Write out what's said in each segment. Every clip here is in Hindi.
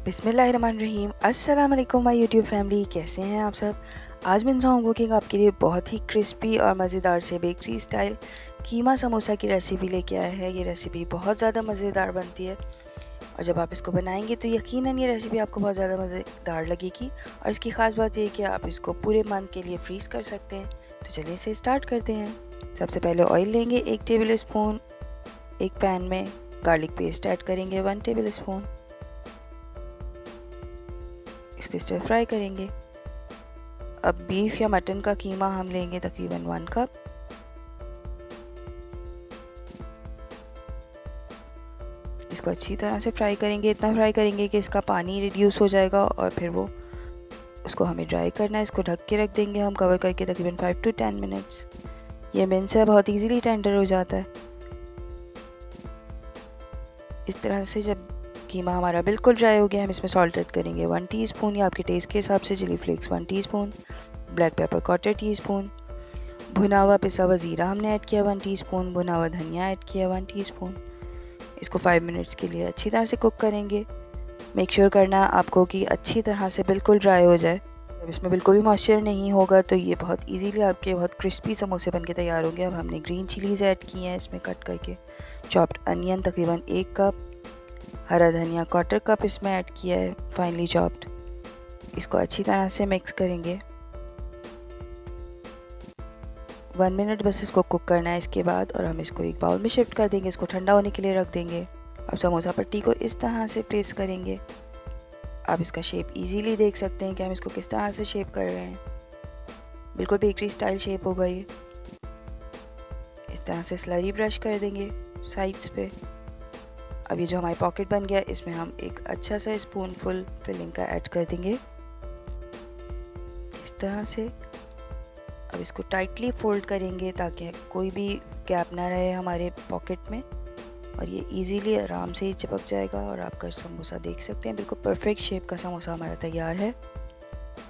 बिस्मिल्लाहिर्रहमानिर्रहीम। अस्सलाम वालेकुम माय यूट्यूब फैमिली, कैसे हैं आप सब। आज मैं होम कुकिंग आपके लिए बहुत ही क्रिस्पी और मज़ेदार से बेकरी स्टाइल कीमा समोसा की रेसिपी लेके आया है। ये रेसिपी बहुत ज़्यादा मज़ेदार बनती है और जब आप इसको बनाएंगे तो यकीनन ये रेसिपी आपको बहुत ज़्यादा मज़ेदार लगेगी। और इसकी ख़ास बात ये है कि आप इसको पूरे मंथ के लिए फ्रीज़ कर सकते हैं। तो चलिए इसे स्टार्ट करते हैं। सबसे पहले ऑयल लेंगे 1 टेबल स्पून। एक पैन में गार्लिक पेस्ट ऐड करेंगे 1 टेबल स्पून। इसको स्टर फ्राई करेंगे। अब बीफ या मटन का कीमा हम लेंगे तकरीबन 1 कप। इसको अच्छी तरह से फ्राई करेंगे, इतना फ्राई करेंगे कि इसका पानी रिड्यूस हो जाएगा और फिर वो उसको हमें ड्राई करना है। इसको ढक के रख देंगे हम कवर करके तकरीबन 5 to 10 मिनट्स। ये मिन्स है बहुत इजीली टेंडर हो जाता है। इस तरह से जब कीमा हमारा बिल्कुल ड्राई हो गया, हम इसमें सॉल्ट ऐड करेंगे 1 टीस्पून या आपके टेस्ट के हिसाब से, chilli flakes 1 teaspoon, black pepper 1/4 teaspoon, भुना हुआ पिसा हुआ ज़ीरा हमने ऐड किया 1 टीस्पून, भुना हुआ धनिया ऐड किया 1 टीस्पून। इसको 5 मिनट्स के लिए अच्छी तरह से कुक करेंगे। मेक श्योर करना आपको कि अच्छी तरह से बिल्कुल ड्राई हो जाए। जब इसमें बिल्कुल भी मॉइस्चर नहीं होगा तो ये बहुत इजीली आपके बहुत क्रिस्पी समोसे बनके तैयार होंगे। अब हमने ग्रीन चिलीज़ ऐड की हैं इसमें कट करके, चॉप्ड अनियन तकरीबन 1 कप, हरा धनिया 1/4 कप इसमें ऐड किया है फाइनली चॉप्ड। इसको अच्छी तरह से मिक्स करेंगे 1 मिनट बस इसको कुक करना है इसके बाद, और हम इसको एक बाउल में शिफ्ट कर देंगे। इसको ठंडा होने के लिए रख देंगे। अब समोसा पट्टी को इस तरह से प्लेस करेंगे। आप इसका शेप इजीली देख सकते हैं कि हम इसको किस तरह से शेप कर रहे हैं। बिल्कुल बेकरी स्टाइल शेप होगा ये। इस तरह से स्लरी ब्रश कर देंगे साइड्स पे। अब ये जो हमारी पॉकेट बन गया, इसमें हम एक अच्छा सा स्पूनफुल फिलिंग का ऐड कर देंगे इस तरह से। अब इसको टाइटली फोल्ड करेंगे ताकि कोई भी गैप ना रहे हमारे पॉकेट में, और ये इजीली आराम से ही चिपक जाएगा। और आपका समोसा देख सकते हैं बिल्कुल परफेक्ट शेप का समोसा हमारा तैयार है।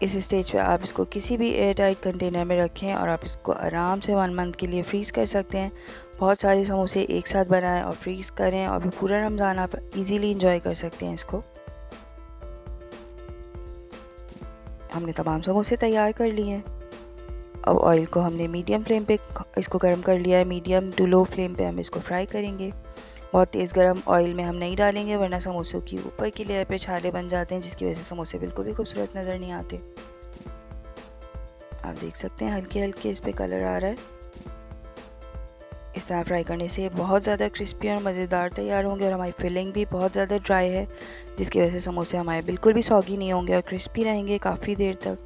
इस स्टेज पे आप इसको किसी भी एयर टाइट कंटेनर में रखें और आप इसको आराम से 1 मंथ के लिए फ्रीज़ कर सकते हैं। बहुत सारे समोसे एक साथ बनाएं और फ्रीज़ करें और फिर पूरा रमज़ान आप इजीली इंजॉय कर सकते हैं इसको। हमने तमाम समोसे तैयार कर लिए हैं। अब ऑयल को हमने मीडियम फ्लेम पे इसको गर्म कर लिया है। मीडियम टू लो फ्लेम पे हम इसको फ्राई करेंगे। बहुत तेज़ गर्म ऑयल में हम नहीं डालेंगे वरना समोसों की ऊपर की लेयर पे छाले बन जाते हैं, जिसकी वजह से समोसे बिल्कुल भी खूबसूरत नज़र नहीं आते। आप देख सकते हैं हल्के हल्के इस पे कलर आ रहा है। इस तरह फ्राई करने से बहुत ज़्यादा क्रिस्पी और मज़ेदार तैयार होंगे। और हमारी फिलिंग भी बहुत ज़्यादा ड्राई है, जिसकी वजह से समोसे हमारे बिल्कुल भी सॉगी नहीं होंगे और क्रिस्पी रहेंगे काफ़ी देर तक।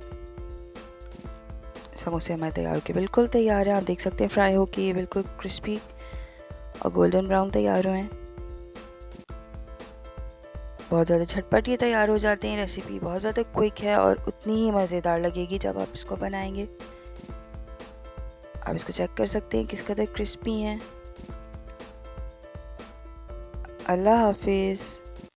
समोसे हमारे तैयार होके बिल्कुल तैयार हैं। आप देख सकते हैं फ्राई होके ये बिल्कुल क्रिस्पी और गोल्डन ब्राउन तैयार हुए हैं। बहुत ज़्यादा झटपट ये तैयार हो जाते हैं। रेसिपी बहुत ज़्यादा क्विक है और उतनी ही मज़ेदार लगेगी जब आप इसको बनाएंगे। आप इसको चेक कर सकते हैं किस कदर क्रिस्पी हैं। अल्लाह हाफिज़।